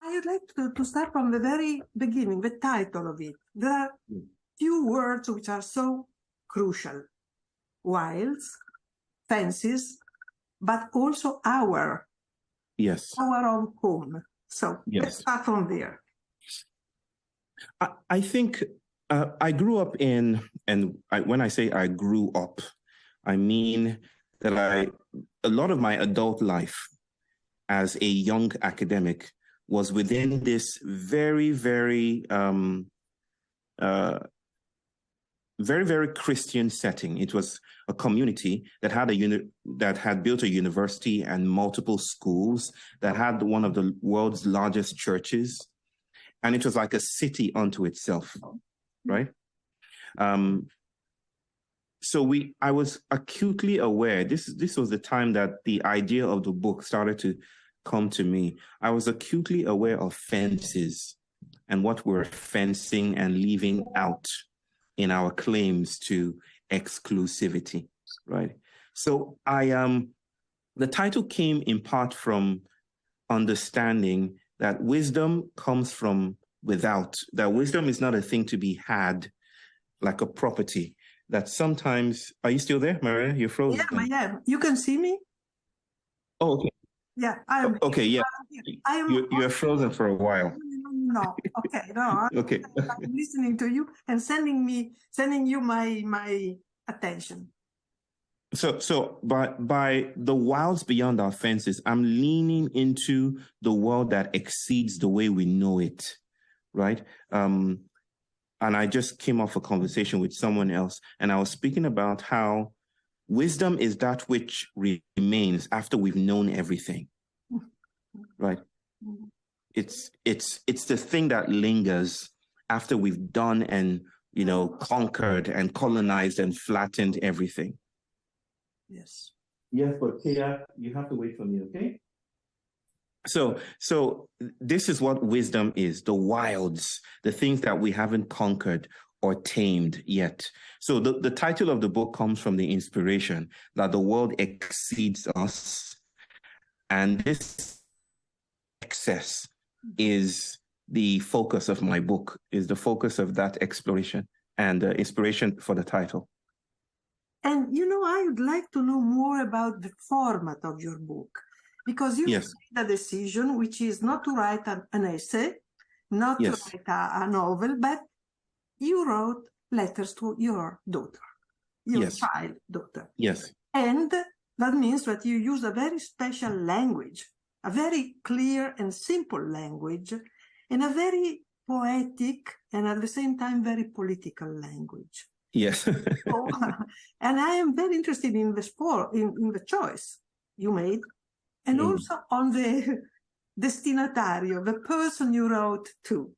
I would like to start from the very beginning, the title of it. There are few words which are so crucial. Wilds, fences, but also our. Yes. Our own home. So yes. Let's start from there. I think I grew up in, when I say I grew up, I mean that a lot of my adult life as a young academic was within this very, very, very, very Christian setting. It was a community that had built a university and multiple schools, that had one of the world's largest churches, and it was like a city unto itself, right? So I was acutely aware. This was the time that the idea of the book started to come to me. I was acutely aware of fences and what we're fencing and leaving out in our claims to exclusivity, right? So the title came in part from understanding that wisdom comes from without, that wisdom is not a thing to be had like a property, that sometimes, are you still there, Maria? You're frozen. Yeah, I am. You can see me? Oh, okay. Yeah, I am. Okay, yeah. You're frozen for a while. No, okay, no. Okay. I'm listening to you and sending you my attention. So by the wilds beyond our fences, I'm leaning into the world that exceeds the way we know it, right? And I just came off a conversation with someone else, and I was speaking about how wisdom is that which remains after we've known everything, right? It's the thing that lingers after we've done and, conquered and colonized and flattened everything. Yes. Yes, but Kia, you have to wait for me, okay? So this is what wisdom is, the wilds, the things that we haven't conquered or tamed yet. So the title of the book comes from the inspiration that the world exceeds us, and this excess is the focus of my book, is the focus of that exploration and the inspiration for the title. And, I would like to know more about the format of your book, because you made a decision, which is not to write an essay, not to write a novel, but you wrote letters to your daughter, your child daughter. Yes. And that means that you use a very special language, a very clear and simple language, and a very poetic and at the same time very political language. Yes. And I am very interested in the choice you made, and also on the destinatario, the person you wrote to,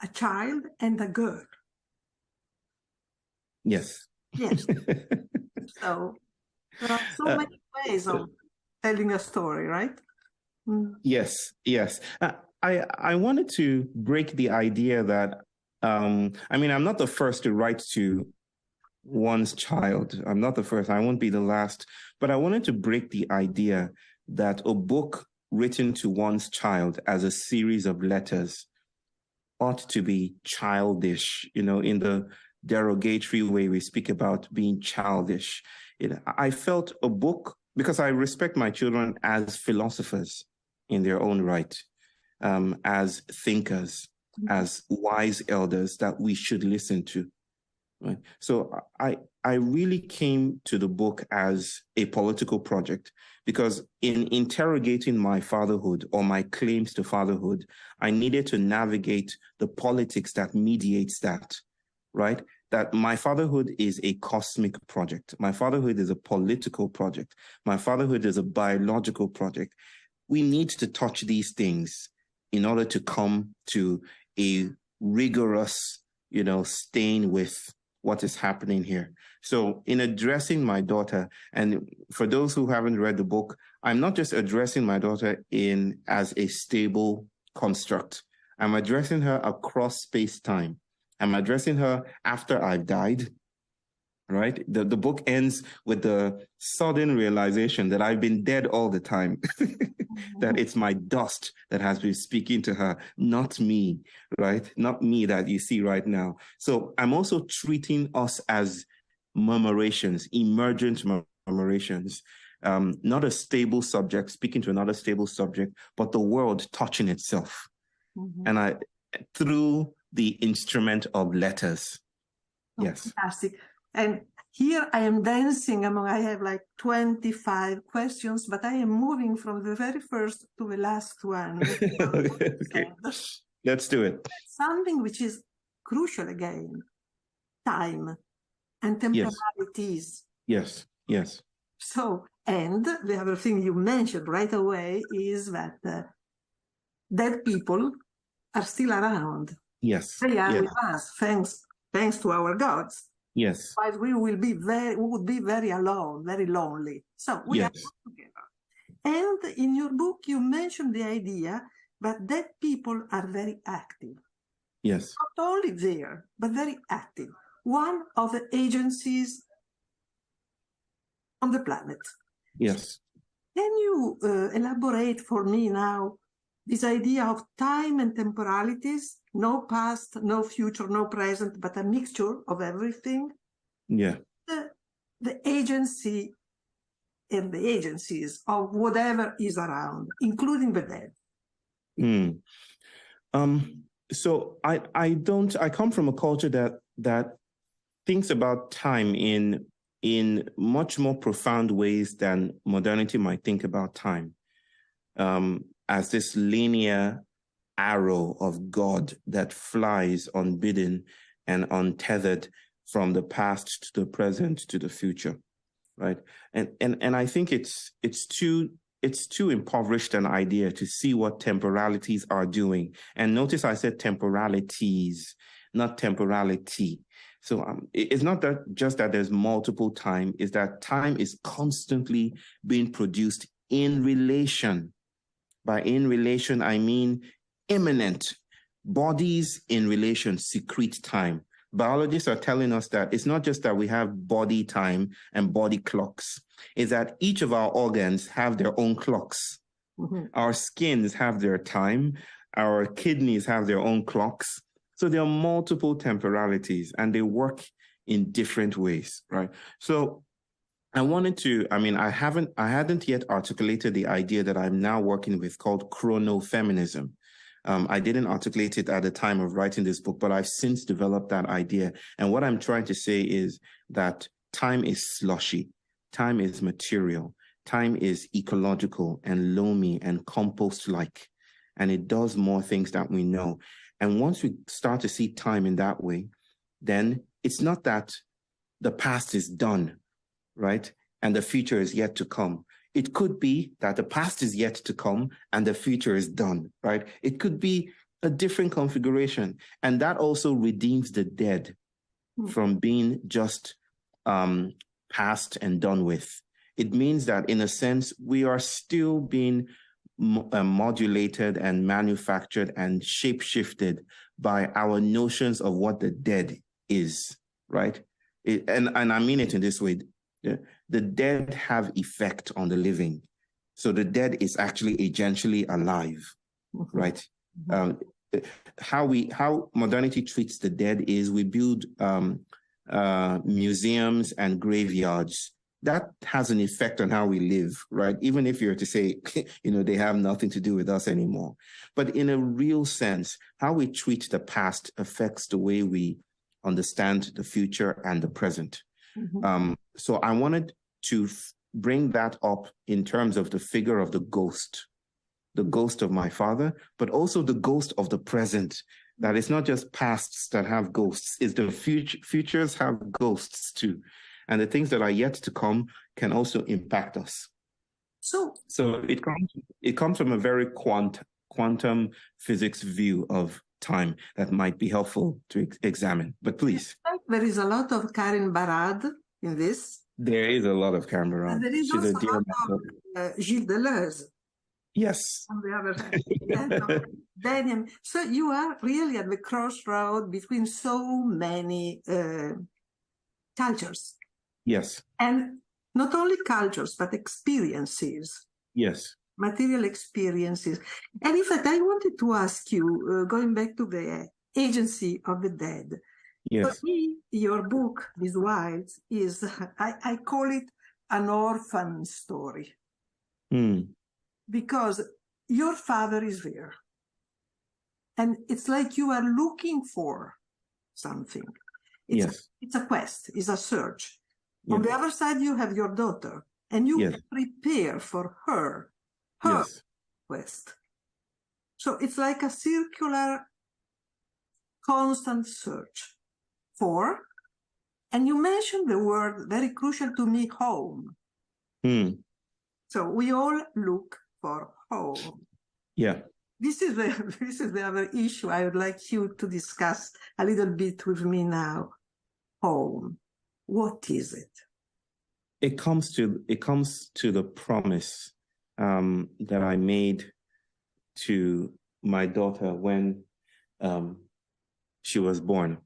a child and a girl. Yes. Yes. So there are so many ways of telling a story, right? Yes. I wanted to break the idea that I'm not the first to write to one's child. I'm not the first. I won't be the last. But I wanted to break the idea that a book written to one's child as a series of letters ought to be childish, in the derogatory way we speak about being childish. I felt a book, because I respect my children as philosophers in their own right, as thinkers, as wise elders that we should listen to. Right? So I really came to the book as a political project, because in interrogating my fatherhood or my claims to fatherhood, I needed to navigate the politics that mediates that, right? That my fatherhood is a cosmic project. My fatherhood is a political project. My fatherhood is a biological project. We need to touch these things in order to come to a rigorous, stain with what is happening here. So in addressing my daughter, and for those who haven't read the book, I'm not just addressing my daughter as a stable construct. I'm addressing her across space-time. I'm addressing her after I've died, right? The book ends with the sudden realization that I've been dead all the time. That it's my dust that has been speaking to her, not me, right? Not me that you see right now. So I'm also treating us as murmurations, emergent murmurations, not a stable subject speaking to another stable subject, but the world touching itself. And through the instrument of letters. Yes. Fantastic. And here I am dancing among, I have like 25 questions, but I am moving from the very first to the last one. Okay. Let's do it. Something which is crucial again, time and temporalities. Yes, yes. So, and the other thing you mentioned right away is that dead people are still around. Yes. They are with us, thanks to our gods. Yes. Otherwise, we would be very alone, very lonely. So we are together. And in your book, you mentioned the idea that dead people are very active. Yes. Not only there, but very active. One of the agencies on the planet. Yes. Can you elaborate for me now this idea of time and temporalities? No past, no future, no present, but a mixture of everything. Yeah. The agency and the agencies of whatever is around, including the dead. So I come from a culture that thinks about time in much more profound ways than modernity might think about time, as this linear arrow of God that flies unbidden and untethered from the past to the present to the future, right? And I think it's too impoverished an idea to see what temporalities are doing. And notice I said temporalities, not temporality. So it's not that just that there's multiple time, it's that time is constantly being produced in relation. By in relation, I mean immanent. Bodies in relation secrete time. Biologists are telling us that it's not just that we have body time and body clocks. It's that each of our organs have their own clocks. Our skins have their time. Our kidneys have their own clocks. So there are multiple temporalities and they work in different ways, right? So I wanted to, I hadn't yet articulated the idea that I'm now working with called chronofeminism. I didn't articulate it at the time of writing this book, but I've since developed that idea. And what I'm trying to say is that time is slushy, time is material, time is ecological and loamy and compost-like, and it does more things that we know. And once we start to see time in that way, then it's not that the past is done, right? And the future is yet to come. It could be that the past is yet to come and the future is done, right? It could be a different configuration. And that also redeems the dead from being just past and done with. It means that in a sense, we are still being modulated and manufactured and shape-shifted by our notions of what the dead is, right? And I mean it in this way. The dead have effect on the living. So the dead is actually agentially alive, right? How modernity treats the dead is we build museums and graveyards. That has an effect on how we live, right? Even if you're to say, they have nothing to do with us anymore. But in a real sense, how we treat the past affects the way we understand the future and the present. So I wanted to bring that up in terms of the figure of the ghost of my father, but also the ghost of the present. That it's not just pasts that have ghosts, it's the futures have ghosts too. And the things that are yet to come can also impact us. So it comes from a very quantum physics view of time that might be helpful to examine. But please. There is a lot of Karen Barad in this. There is a lot of Karen Barad. And there is also a lot of Gilles Deleuze. Yes. On the other hand. Daniel. So you are really at the crossroad between so many cultures. Yes. And not only cultures, but experiences. Yes. material experiences. And in fact, I wanted to ask you, going back to the agency of the dead. For me, your book, These Wilds, is, I call it an orphan story. Because your father is there. And it's like you are looking for something. It's a quest, it's a search. On the other side, you have your daughter, and you prepare for her quest. So it's like a circular, constant search for, and you mentioned the word very crucial to me, home. So we all look for home. This is the other issue I would like you to discuss a little bit with me now. Home. What is it? It comes to the promise that I made to my daughter when she was born,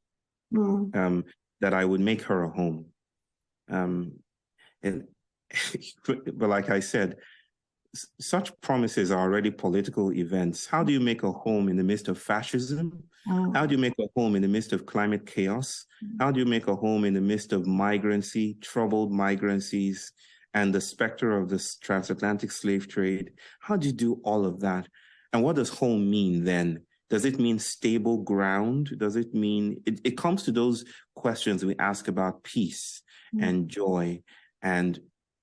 that I would make her a home. But like I said, such promises are already political events. How do you make a home in the midst of fascism? How do you make a home in the midst of climate chaos? How do you make a home in the midst of migrancy, troubled migrancies, and the specter of this transatlantic slave trade? How do you do all of that? And what does home mean then? Does it mean stable ground? Does it mean, it comes to those questions we ask about peace and joy, and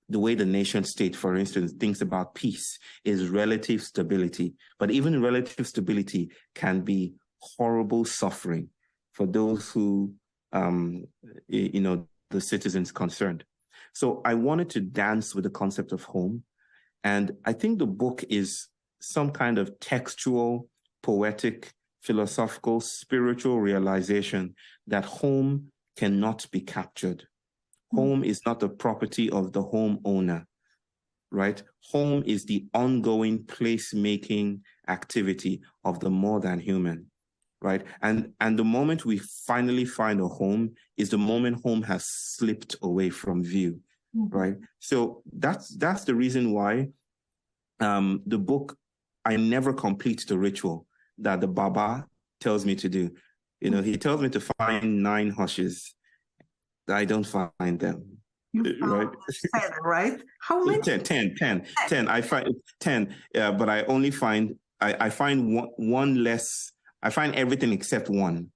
the way the nation state, for instance, thinks about peace is relative stability. But even relative stability can be horrible suffering for those who, the citizens concerned. So I wanted to dance with the concept of home. And I think the book is some kind of textual, poetic, philosophical, spiritual realization that home cannot be captured. Home is not the property of the homeowner, right? Home is the ongoing place-making activity of the more than human, right? And the moment we finally find a home is the moment home has slipped away from view, right? So that's the reason why the book, I never complete the ritual that the Baba tells me to do. He tells me to find 9 hushes. I don't find them. You found 10, right? How many? 10. I find 10, but I only find, I find one less. I find everything except one.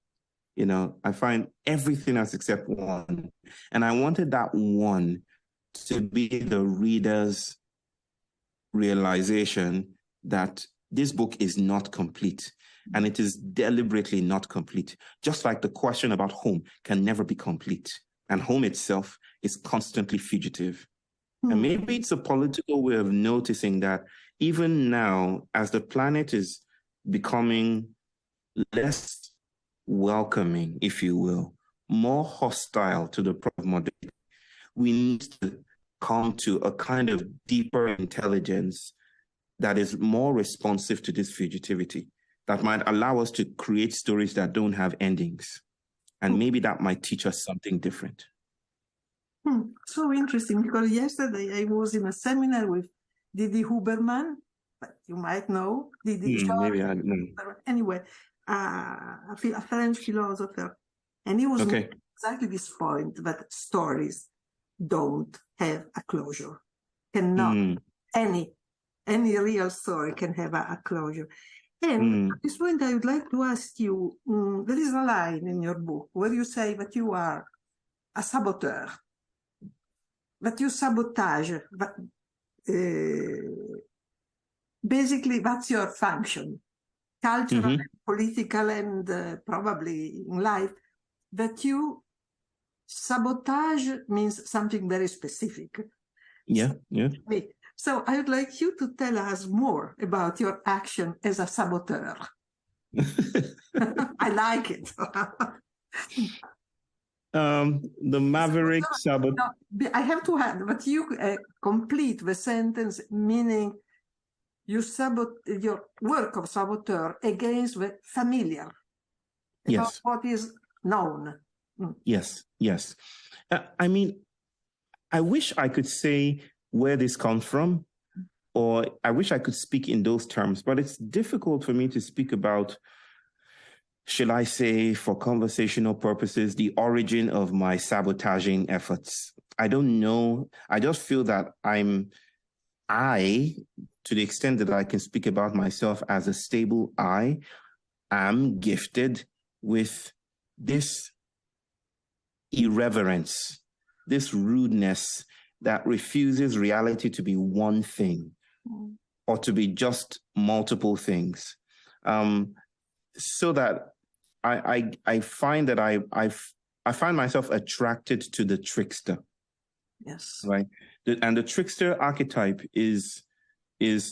I find everything else except one. And I wanted that one to be the reader's realization that this book is not complete. And it is deliberately not complete. Just like the question about home can never be complete. And home itself is constantly fugitive. And maybe it's a political way of noticing that even now, as the planet is becoming less welcoming, if you will, more hostile to the problem of modernity, we need to come to a kind of deeper intelligence that is more responsive to this fugitivity, that might allow us to create stories that don't have endings. And maybe that might teach us something different. So interesting, because yesterday I was in a seminar with Didi Huberman, but you might know. Maybe I don't know. Anyway, a French philosopher. And he was making exactly this point, that stories don't have a closure. Cannot. Any real story can have a closure. And at this point, I would like to ask you, there is a line in your book where you say that you are a saboteur, that you sabotage. Basically, that's your function, cultural, political, and probably in life, that you sabotage means something very specific. Yeah. So I would like you to tell us more about your action as a saboteur. I like it. The maverick saboteur. No, I have to add, but you complete the sentence, meaning you sabotage your work of saboteur against the familiar. Yes. What is known. Yes. I mean, I wish I could say where this comes from, or I wish I could speak in those terms, but it's difficult for me to speak about, shall I say, for conversational purposes, the origin of my sabotaging efforts. I don't know. I just feel that to the extent that I can speak about myself as a stable I, am gifted with this irreverence, this rudeness that refuses reality to be one thing or to be just multiple things. So that I find that I find myself attracted to the trickster. Yes. Right. And the trickster archetype is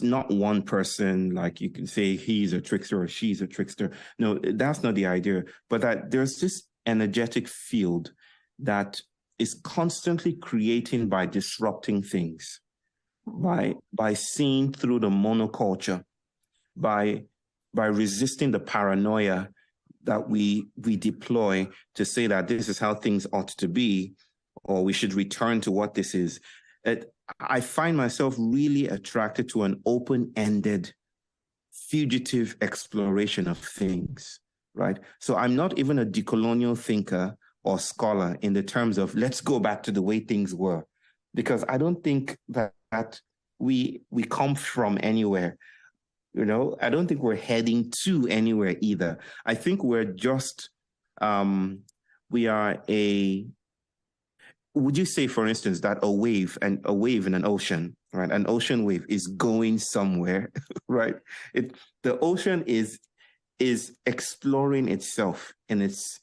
not one person, like you can say he's a trickster or she's a trickster. No, that's not the idea. But that there's this energetic field that is constantly creating by disrupting things, by seeing through the monoculture, by resisting the paranoia that we deploy to say that this is how things ought to be, or we should return to what this is. I find myself really attracted to an open-ended, fugitive exploration of things, right? So I'm not even a decolonial thinker or scholar in the terms of let's go back to the way things were, because I don't think that we come from anywhere. You know, I don't think we're heading to anywhere either. I think we're just, we are would you say, for instance, that a wave in an ocean, right? An ocean wave is going somewhere, right? The ocean is exploring itself in its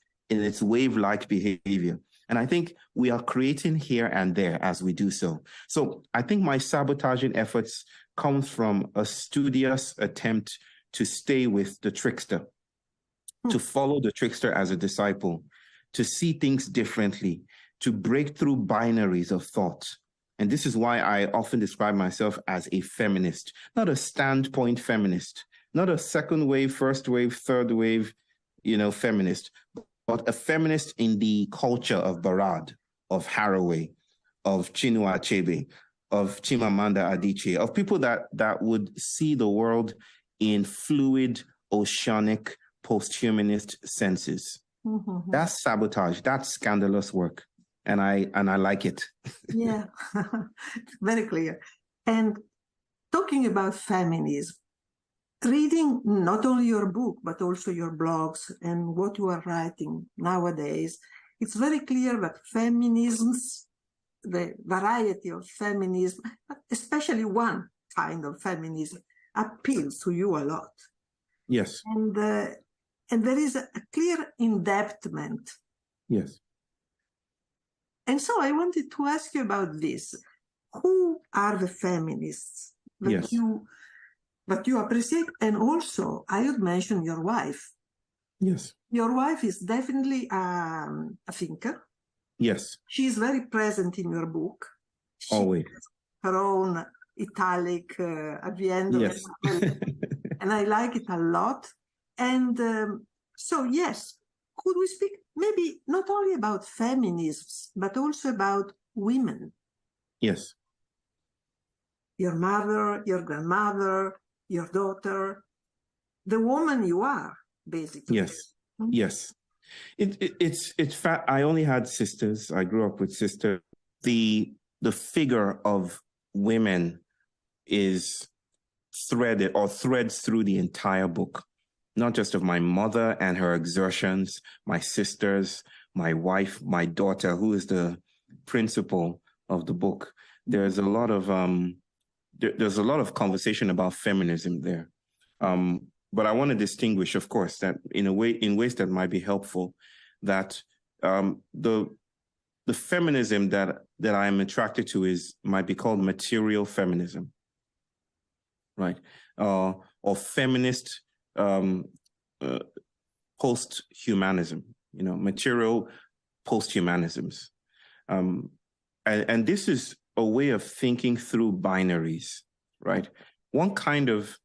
wave-like behavior. And I think we are creating here and there as we do so. So I think my sabotaging efforts comes from a studious attempt to stay with the trickster, to follow the trickster as a disciple, to see things differently, to break through binaries of thought. And this is why I often describe myself as a feminist, not a standpoint feminist, not a second wave, first wave, third wave, feminist, but a feminist in the culture of Barad, of Haraway, of Chinua Achebe, of Chimamanda Adichie, of people that would see the world in fluid, oceanic, post-humanist senses. Mm-hmm. That's sabotage. That's scandalous work. And I like it. Yeah, very clear. And talking about feminism, reading not only your book, but also your blogs and what you are writing nowadays, it's very clear that feminisms, the variety of feminism, especially one kind of feminism, appeals to you a lot. Yes. And there is a clear in-depthment. Yes. And so I wanted to ask you about this. Who are the feminists that you appreciate? And also, I would mention your wife. Yes. Your wife is definitely a thinker. Yes. She's very present in your book. She always has her own italic at the end of it. And I like it a lot. And so, yes, could we speak maybe not only about feminisms, but also about women? Yes. Your mother, your grandmother, your daughter, the woman you are, basically. Yes. Mm-hmm. Yes. It's fact. I only had sisters. I grew up with sisters. The figure of women is threads through the entire book, not just of my mother and her exertions, my sisters, my wife, my daughter, who is the principal of the book. There's a lot of conversation about feminism there. But I want to distinguish, of course, that in ways that might be helpful, that the feminism that I am attracted to might be called material feminism, right? Or feminist post-humanism, material post-humanisms. And this is a way of thinking through binaries, right? One kind of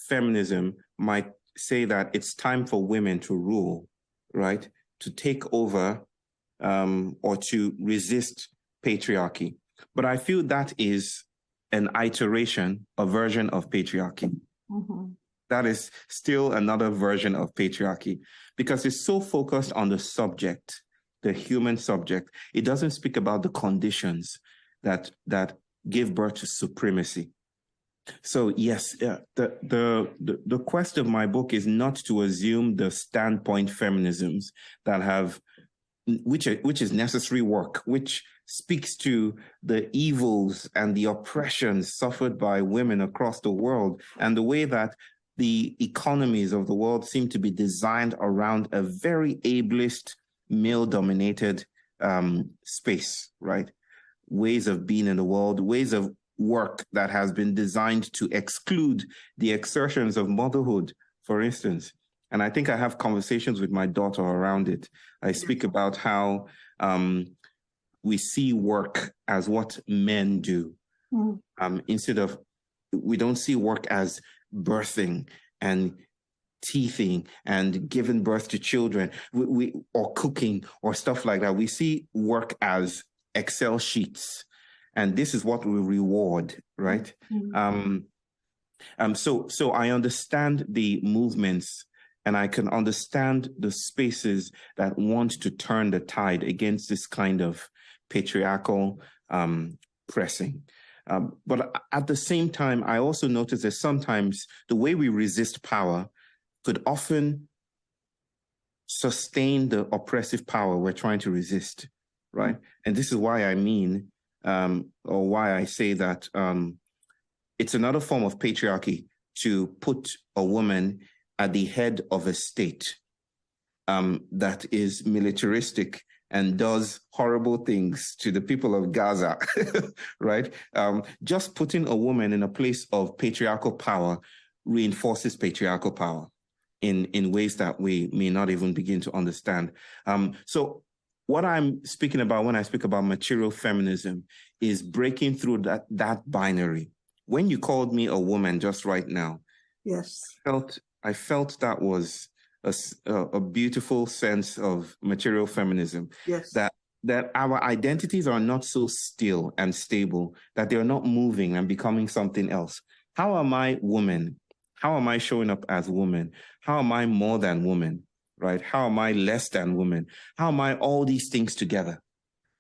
feminism might say that it's time for women to rule, right? To take over or to resist patriarchy. But I feel that is an iteration, a version of patriarchy. Mm-hmm. That is still another version of patriarchy because it's so focused on the subject, the human subject. It doesn't speak about the conditions that give birth to supremacy. So yes, the quest of my book is not to assume the standpoint feminisms that have, which is necessary work, which speaks to the evils and the oppressions suffered by women across the world and the way that the economies of the world seem to be designed around a very ableist, male-dominated space, right? Ways of being in the world, ways of work that has been designed to exclude the exertions of motherhood, for instance. And I think I have conversations with my daughter around it. I speak about how we see work as what men do. Instead of, we don't see work as birthing and teething and giving birth to children, or cooking or stuff like that. We see work as Excel sheets, and this is what we reward, right? So I understand the movements, and I can understand the spaces that want to turn the tide against this kind of patriarchal pressing. But at the same time, I also notice that sometimes the way we resist power could often sustain the oppressive power we're trying to resist, right? And this is why I mean, or why I say that it's another form of patriarchy to put a woman at the head of a state that is militaristic and does horrible things to the people of Gaza, right? Just putting a woman in a place of patriarchal power reinforces patriarchal power in ways that we may not even begin to understand. So what I'm speaking about when I speak about material feminism is breaking through that binary. When you called me a woman just right now, yes, I felt that was a beautiful sense of material feminism. yes, that our identities are not so still and stable, that they're not moving and becoming something else. How am I woman? How am I showing up as woman? How am I more than woman, right? How am I less than woman? How am I all these things together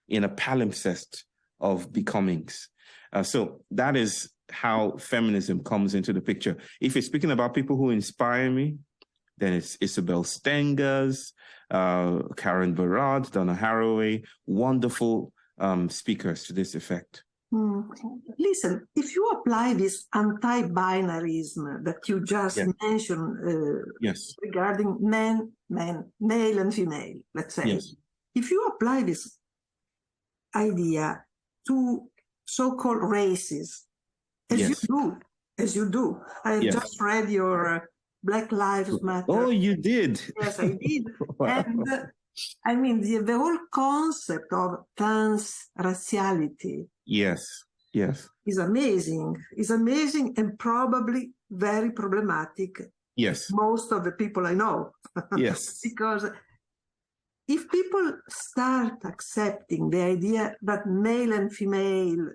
in a palimpsest of becomings? So that is how feminism comes into the picture. If you're speaking about people who inspire me, then it's Isabel Stengers, Karen Barad, Donna Haraway, wonderful speakers to this effect. Listen, if you apply this anti-binarism that you just mentioned regarding men, male and female, let's say, if you apply this idea to so-called races, as you do, I just read your Black Lives Matter. Oh, you did? Yes, I did. Wow. And I mean, the whole concept of transraciality. Yes. Is amazing. It's amazing and probably very problematic. Yes. Most of the people I know. Yes. Because if people start accepting the idea that male and female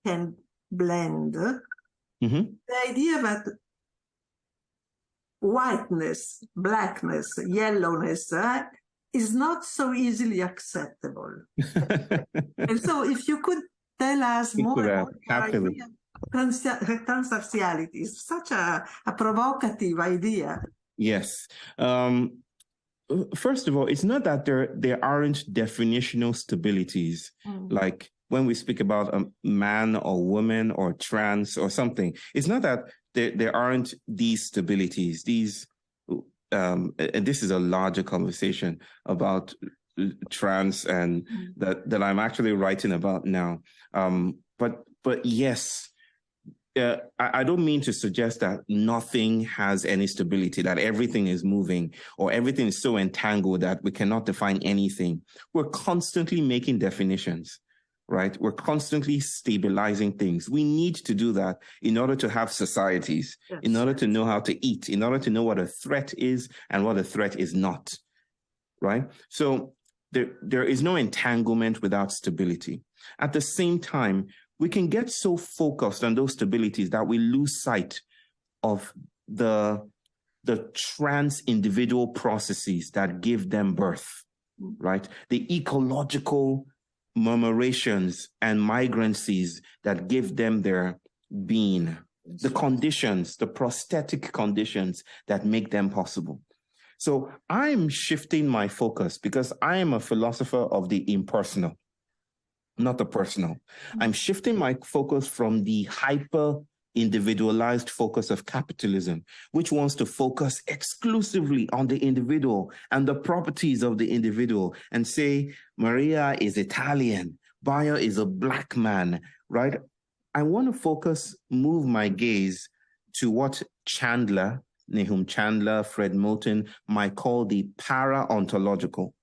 can blend, the idea that whiteness, blackness, yellowness is not so easily acceptable. And so if you could tell us more about transraciality, is such a provocative idea. Yes. First of all, it's not that there aren't definitional stabilities, like when we speak about a man or woman or trans or something. It's not that there aren't these stabilities. These, and this is a larger conversation about trans and that I'm actually writing about now. But yes, I don't mean to suggest that nothing has any stability, that everything is moving or everything is so entangled that we cannot define anything. We're constantly making definitions, right? We're constantly stabilizing things. We need to do that in order to have societies, in order to know how to eat, in order to know what a threat is and what a threat is not, right? So there is no entanglement without stability. At the same time, we can get so focused on those stabilities that we lose sight of the trans-individual processes that give them birth, right? The ecological murmurations and migrancies that give them their being, the conditions, the prosthetic conditions that make them possible. So I'm shifting my focus because I am a philosopher of the impersonal, not the personal. I'm shifting my focus from the hyper-individualized focus of capitalism, which wants to focus exclusively on the individual and the properties of the individual and say, Maria is Italian, Bayo is a Black man, right? I want to move my gaze to what Nahum Chandler, Fred Moulton might call the para-ontological,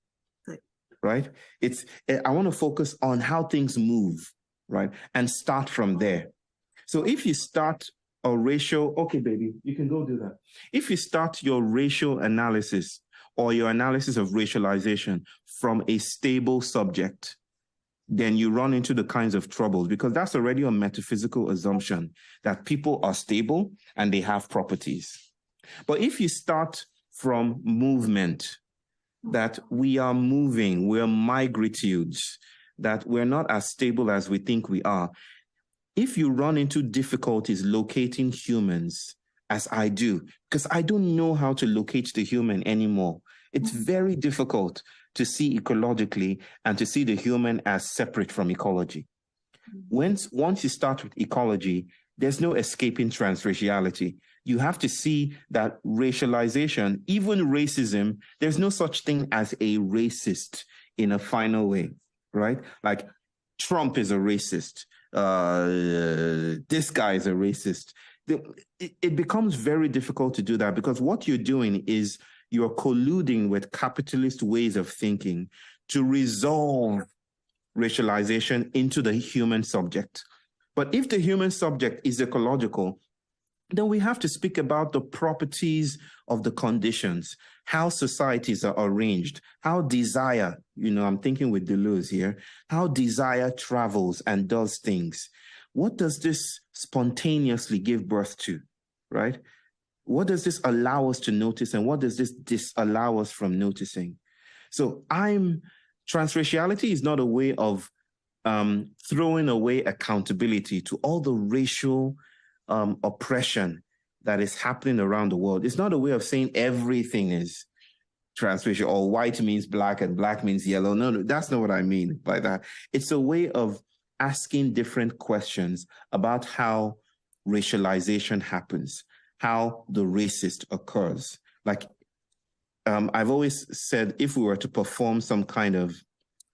right? I want to focus on how things move, right? And start from there. So if you start a racial, okay, baby, you can go do that. If you start your racial analysis or your analysis of racialization from a stable subject, then you run into the kinds of troubles because that's already a metaphysical assumption that people are stable and they have properties. But if you start from movement, that we are moving, we're migritudes, that we're not as stable as we think we are, if you run into difficulties locating humans, as I do, because I don't know how to locate the human anymore, it's very difficult to see ecologically and to see the human as separate from ecology. Once you start with ecology, there's no escaping transraciality. You have to see that racialization, even racism, there's no such thing as a racist in a final way, right? Like Trump is a racist. This guy is a racist. It becomes very difficult to do that because what you're doing is you're colluding with capitalist ways of thinking to resolve racialization into the human subject. But if the human subject is ecological, then we have to speak about the properties of the conditions, how societies are arranged, how desire, I'm thinking with Deleuze here, how desire travels and does things. What does this spontaneously give birth to, right? What does this allow us to notice and what does this disallow us from noticing? So transraciality is not a way of throwing away accountability to all the racial oppression that is happening around the world. It's not a way of saying everything is transracial or white means black and black means yellow. No, that's not what I mean by that. It's a way of asking different questions about how racialization happens, how the racist occurs. Like I've always said, if we were to perform some kind of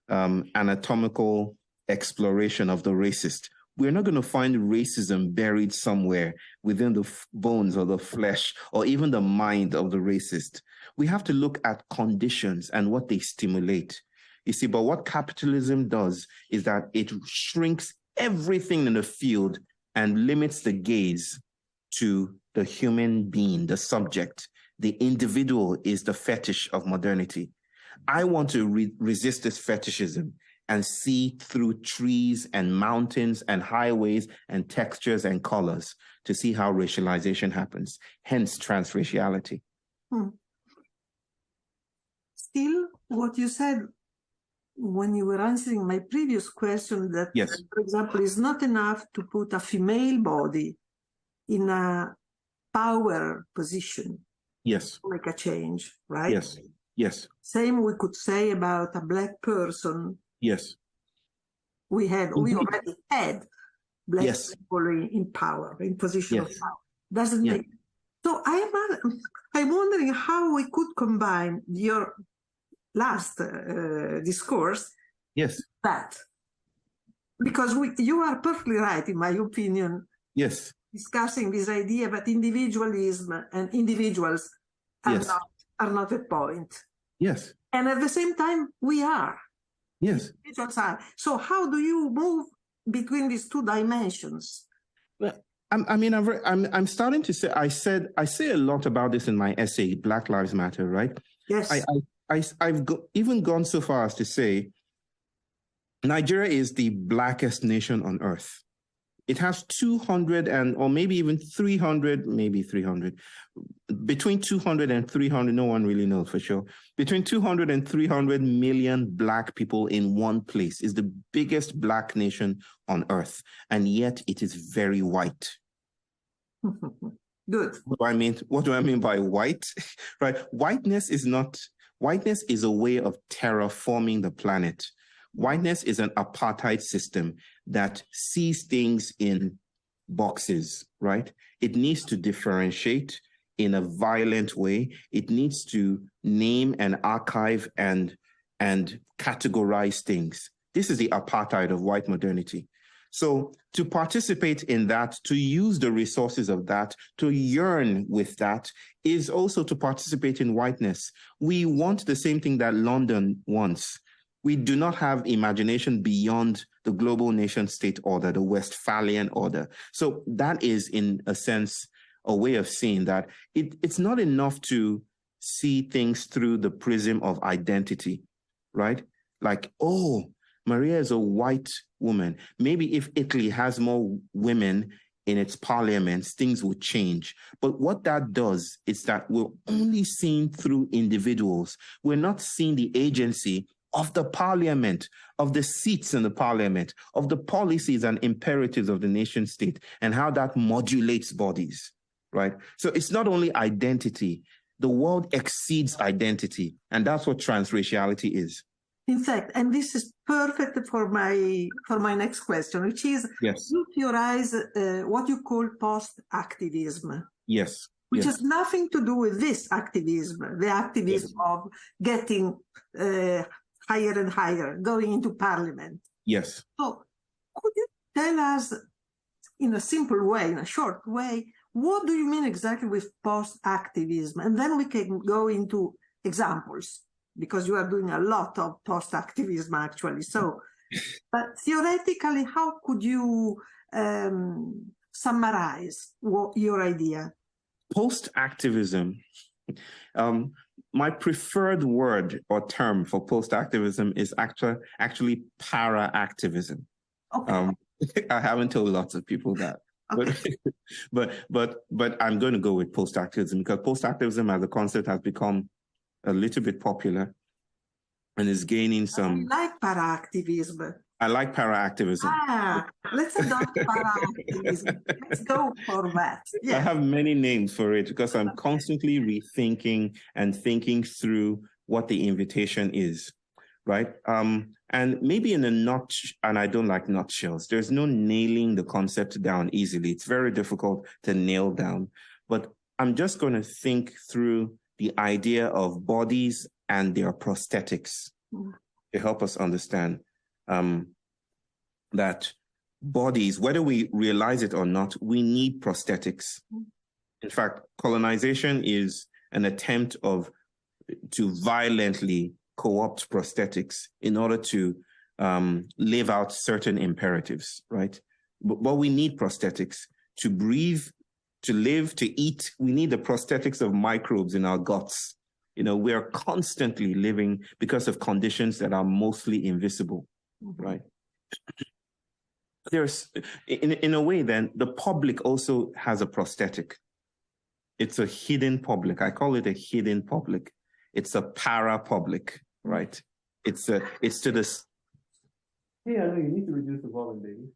anatomical exploration of the racist, we're not going to find racism buried somewhere within the bones or the flesh or even the mind of the racist. We have to look at conditions and what they stimulate. You see, but what capitalism does is that it shrinks everything in the field and limits the gaze to the human being, the subject. The individual is the fetish of modernity. I want to resist this fetishism and see through trees and mountains and highways and textures and colors to see how racialization happens, hence transraciality. Still, what you said when you were answering my previous question, that, yes, for example, it's not enough to put a female body in a power position. Yes. To make a change, right? Yes. Yes. Same we could say about a black person. Yes. We already had black people in power, in position of power. Doesn't make. So I'm wondering how we could combine your last discourse. Yes. That because you are perfectly right, in my opinion. Yes. Discussing this idea that individualism and individuals are not a point. Yes. And at the same time, we are. Yes. Individuals are. So how do you move between these two dimensions? Well, I'm starting to say, I say a lot about this in my essay, Black Lives Matter, right? Yes. even gone so far as to say Nigeria is the blackest nation on earth. It has 200 or maybe even 300, between 200 and 300, no one really knows for sure. Between 200 and 300 million Black people in one place. Is the biggest Black nation on earth. And yet it is very white. Good. What do I mean by white? Right? Whiteness is a way of terraforming the planet. Whiteness is an apartheid system that sees things in boxes, right? It needs to differentiate in a violent way. It needs to name and archive and categorize things. This is the apartheid of white modernity. So to participate in that, to use the resources of that, to yearn with that, is also to participate in whiteness. We want the same thing that London wants. We do not have imagination beyond the global nation state order, the Westphalian order. So that is, in a sense, a way of saying that it's not enough to see things through the prism of identity, right? Like, oh, Maria is a white woman. Maybe if Italy has more women in its parliaments, things will change. But what that does is that we're only seeing through individuals. We're not seeing the agency of the parliament, of the seats in the parliament, of the policies and imperatives of the nation state, and how that modulates bodies, right? So it's not only identity. The world exceeds identity, and that's what transraciality is. In fact, and this is perfect for my next question, which is, yes, you theorize what you call post-activism. Yes. Which has nothing to do with this activism, the activism of getting higher and higher, going into parliament. Yes. So could you tell us in a simple way, in a short way, what do you mean exactly with post-activism? And then we can go into examples, because you are doing a lot of post-activism actually. So, but theoretically, how could you summarize your idea? Post-activism, my preferred word or term for post-activism is actually para-activism. Okay. I haven't told lots of people that. Okay. But I'm going to go with post-activism, because post-activism as a concept has become a little bit popular and is gaining some... I like para-activism. I like para-activism. Let's adopt para-activism. Let's go for that. Yes. I have many names for it, because I'm constantly rethinking and thinking through what the invitation is, right? And maybe in a nutshell, and I don't like nutshells, there's no nailing the concept down easily. It's very difficult to nail down. But I'm just going to think through the idea of bodies and their prosthetics to help us understand that bodies, whether we realize it or not, we need prosthetics. In fact, colonization is an attempt to violently co-opt prosthetics in order to live out certain imperatives, right? But we need prosthetics to breathe, to live, to eat. We need the prosthetics of microbes in our guts. You know, we are constantly living because of conditions that are mostly invisible, right? There's, in a way then, the public also has a prosthetic. It's a hidden public. I call it a hidden public. It's a para-public, right? It's to the... Hey, I know you need to reduce the volume, baby.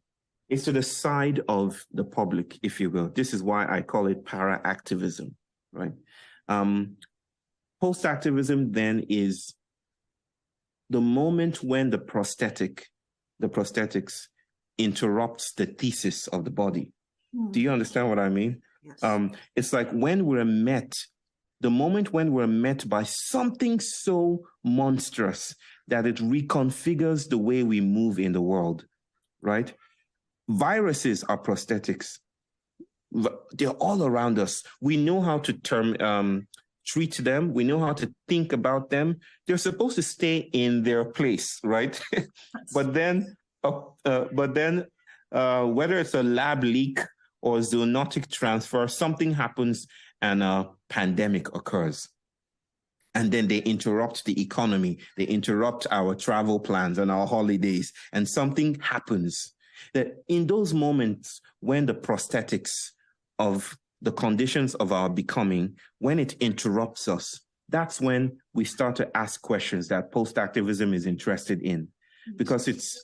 It's to the side of the public, if you will. This is why I call it para-activism, right? Post-activism then is the moment when the prosthetics interrupts the thesis of the body. Do you understand what I mean? Yes. It's like when we're met, the moment when we're met by something so monstrous that it reconfigures the way we move in the world, right? Viruses are prosthetics. They're all around us. We know how to treat them. We know how to think about them. They're supposed to stay in their place, right? But then whether it's a lab leak or zoonotic transfer, something happens and a pandemic occurs. And then they interrupt the economy. They interrupt our travel plans and our holidays. And something happens. That in those moments when the prosthetics of the conditions of our becoming, when it interrupts us, that's when we start to ask questions that post-activism is interested in. Because it's,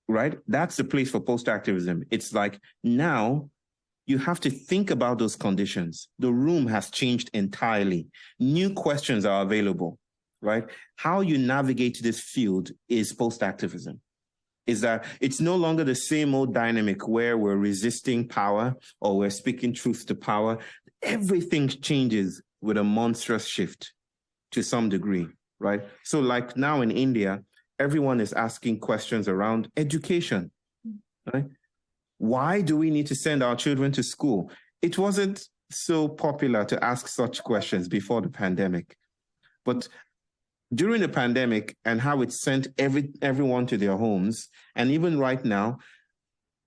right? That's the place for post-activism. It's like, now you have to think about those conditions. The room has changed entirely. New questions are available, right? How you navigate this field is post-activism. Is that it's no longer the same old dynamic where we're resisting power or we're speaking truth to power. Everything changes with a monstrous shift to some degree, right? So like now in India, everyone is asking questions around education, right? Why do we need to send our children to school? It wasn't so popular to ask such questions before the pandemic. But during the pandemic and how it sent everyone to their homes, and even right now,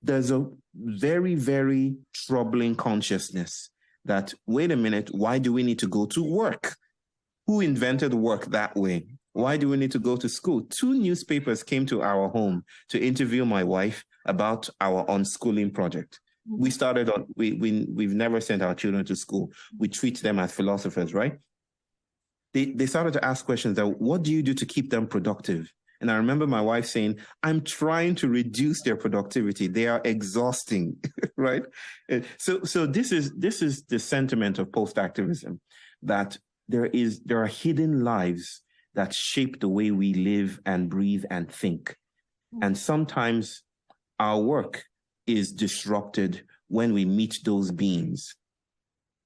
there's a very, very troubling consciousness that, wait a minute, why do we need to go to work? Who invented work that way? Why do we need to go to school? 2 newspapers came to our home to interview my wife about our unschooling project. We started on, we've never sent our children to school. We treat them as philosophers, right? They started to ask questions that, what do you do to keep them productive? And I remember my wife saying, I'm trying to reduce their productivity. They are exhausting, right? So this is the sentiment of post-activism, that there are hidden lives that shape the way we live and breathe and think. And sometimes our work is disrupted when we meet those beings.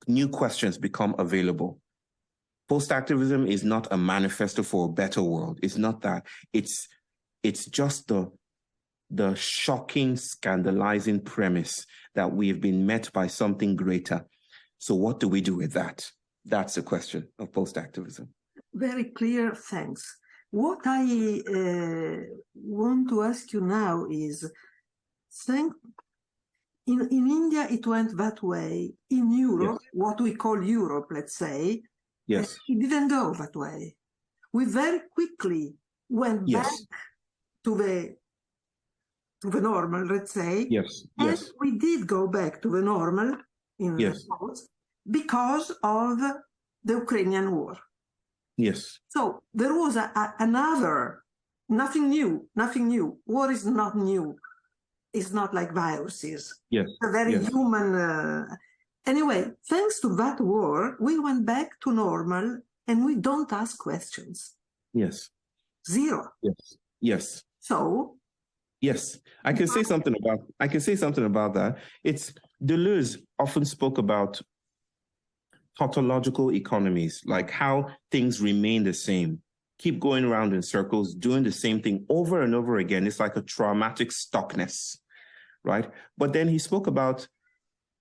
New questions become available. Post-activism is not a manifesto for a better world. It's not that. It's just the shocking, scandalizing premise that we have been met by something greater. So what do we do with that? That's the question of post-activism. Very clear, thanks. What I want to ask you now is, in India it went that way. In Europe, yes, what we call Europe, let's say, yes, it didn't go that way. We very quickly went yes, back to the normal, let's say. Yes, and yes, we did go back to the normal in yes, because of the Ukrainian war. Yes. So there was another, nothing new. War is not new. It's not like viruses. Yes. It's a very human. Anyway, thanks to that war, we went back to normal and we don't ask questions. Yes. Zero. Yes. Yes. So. Yes, I can say something about that. It's Deleuze often spoke about tautological economies, like how things remain the same, keep going around in circles, doing the same thing over and over again. It's like a traumatic stuckness, right? But then he spoke about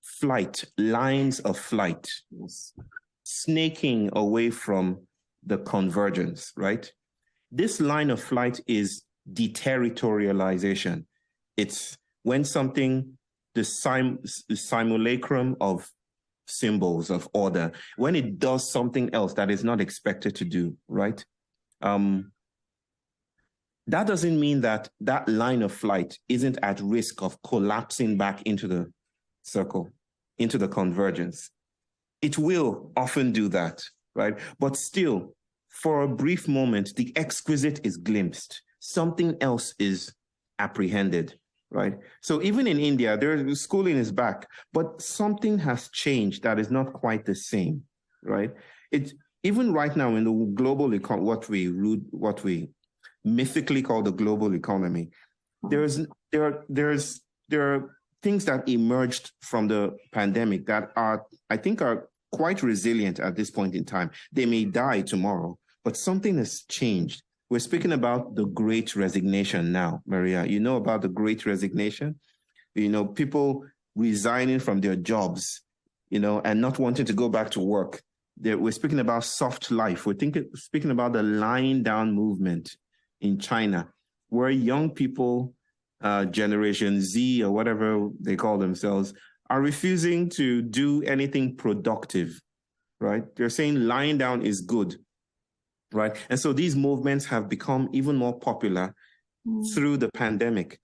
flight, lines of flight, snaking away from the convergence, right? This line of flight is deterritorialization. It's when something, the simulacrum of symbols of order, when it does something else that is not expected to do, right? That doesn't mean that that line of flight isn't at risk of collapsing back into the circle, into the convergence. It will often do that, right? But still, for a brief moment, the exquisite is glimpsed. Something else is apprehended, right? So even in India, schooling is back, but something has changed that is not quite the same, right? It's even right now in the global economy, what we mythically call the global economy, there are things that emerged from the pandemic that I think are quite resilient at this point in time. They may die tomorrow, but something has changed. We're speaking about the Great Resignation now, Maria. You know about the Great Resignation? You know, people resigning from their jobs, you know, and not wanting to go back to work. We're speaking about soft life. We're speaking about the lying down movement in China, where young people, Generation Z or whatever they call themselves, are refusing to do anything productive, right? They're saying lying down is good. right? And so these movements have become even more popular through the pandemic.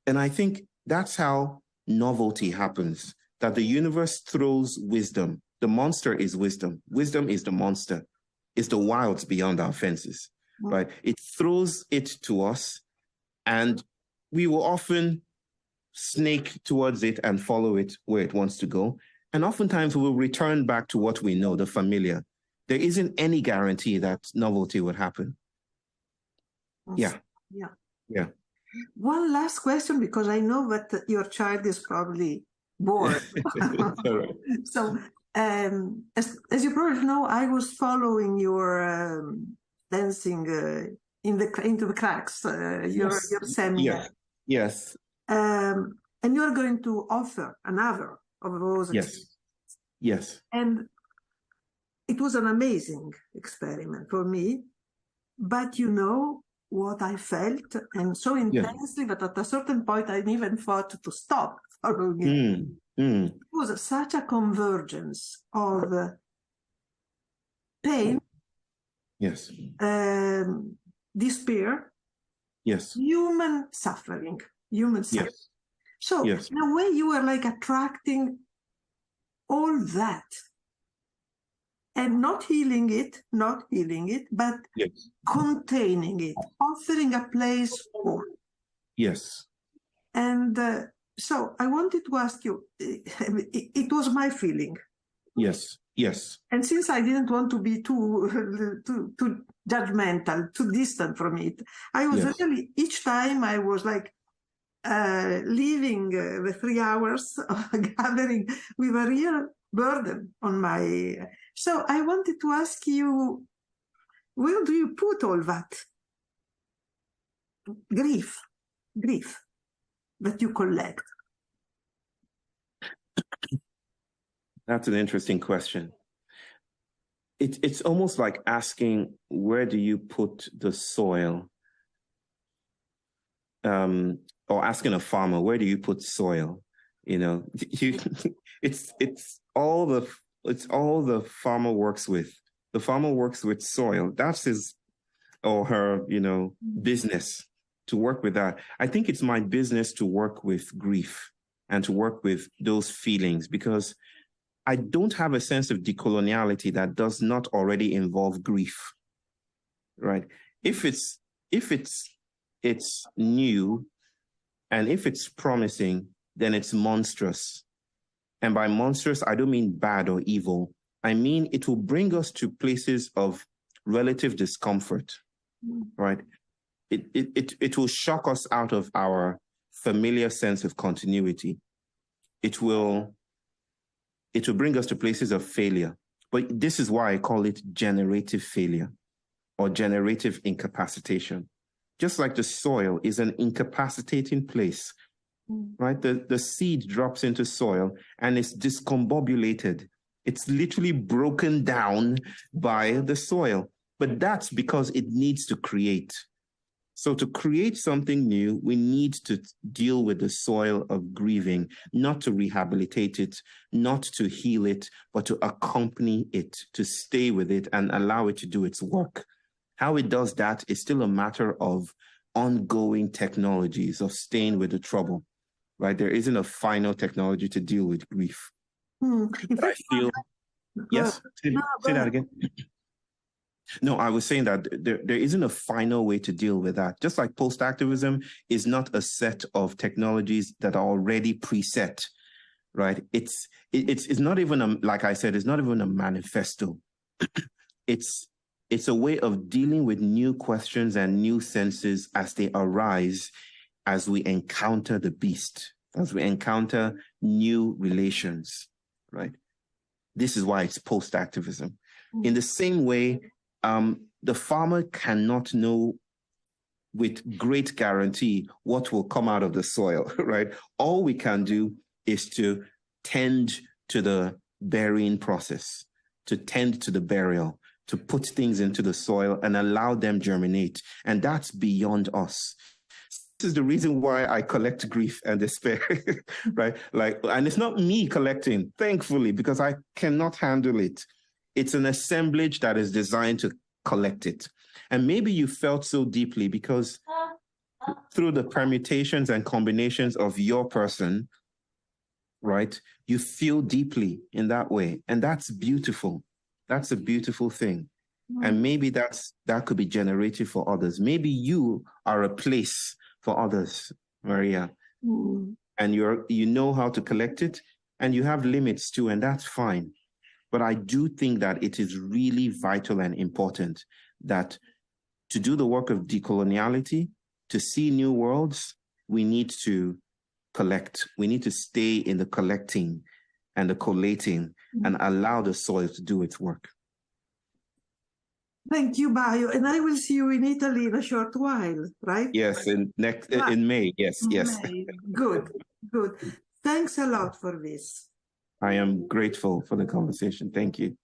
And I think that's how novelty happens, that the universe throws wisdom. The monster is wisdom. Wisdom is the monster. It's the wilds beyond our fences, right? It throws it to us, and we will often snake towards it and follow it where it wants to go. And oftentimes we will return back to what we know, the familiar. There isn't any guarantee that novelty would happen. Yeah. One last question, because I know that your child is probably bored. Right. So, as you probably know, I was following your dancing into the cracks, your seminar. Yes. And you're going to offer another of those experiences. Yes. And it was an amazing experiment for me. But you know what I felt, and so intensely that at a certain point I even thought to stop following it. It was such a convergence of pain, despair, human suffering. So in a way you were like attracting all that and not healing it, but containing it, offering a place for it. And so I wanted to ask you, it was my feeling. Yes. And since I didn't want to be too judgmental, too distant from it, I was really, each time I was like leaving the 3 hours of gathering with a real burden on my... So I wanted to ask you, where do you put all that grief that you collect? That's an interesting question. It's almost like asking, where do you put the soil? Or asking a farmer, where do you put soil? You know, it's all the farmer works with. The farmer works with soil. That's his or her, business, to work with that. I think it's my business to work with grief and to work with those feelings, because I don't have a sense of decoloniality that does not already involve grief, right? If it's new, and if it's promising, then it's monstrous. And by monstrous, I don't mean bad or evil. I mean, it will bring us to places of relative discomfort, right? It will shock us out of our familiar sense of continuity. It will bring us to places of failure. But this is why I call it generative failure or generative incapacitation. Just like the soil is an incapacitating place, right? The seed drops into soil and it's discombobulated. It's literally broken down by the soil, but that's because it needs to create. So to create something new, we need to deal with the soil of grieving, not to rehabilitate it, not to heal it, but to accompany it, to stay with it and allow it to do its work. How it does that is still a matter of ongoing technologies, of staying with the trouble, right? There isn't a final technology to deal with grief. But I feel, yes, say that again. No, I was saying that there isn't a final way to deal with that. Just like post-activism is not a set of technologies that are already preset, right? It's not even, like I said, it's not even a manifesto. It's a way of dealing with new questions and new senses as they arise, as we encounter the beast, as we encounter new relations, right? This is why it's post-activism. In the same way, the farmer cannot know with great guarantee what will come out of the soil, right? All we can do is to tend to the burying process, to tend to the burial, to put things into the soil and allow them germinate. And that's beyond us. This is the reason why I collect grief and despair, right? And it's not me collecting, thankfully, because I cannot handle it. It's an assemblage that is designed to collect it. And maybe you felt so deeply because through the permutations and combinations of your person, right, you feel deeply in that way. And that's beautiful. That's a beautiful thing. And maybe that could be generative for others. Maybe you are a place for others, Maria. And you know how to collect it, and you have limits too, and that's fine. But I do think that it is really vital and important that to do the work of decoloniality, to see new worlds, we need to collect. We need to stay in the collecting and the collating and allow the soil to do its work. Thank you, Bayo. And I will see you in Italy in a short while, right? Yes, in May. Yes, yes. May. Good, good. Thanks a lot for this. I am grateful for the conversation. Thank you.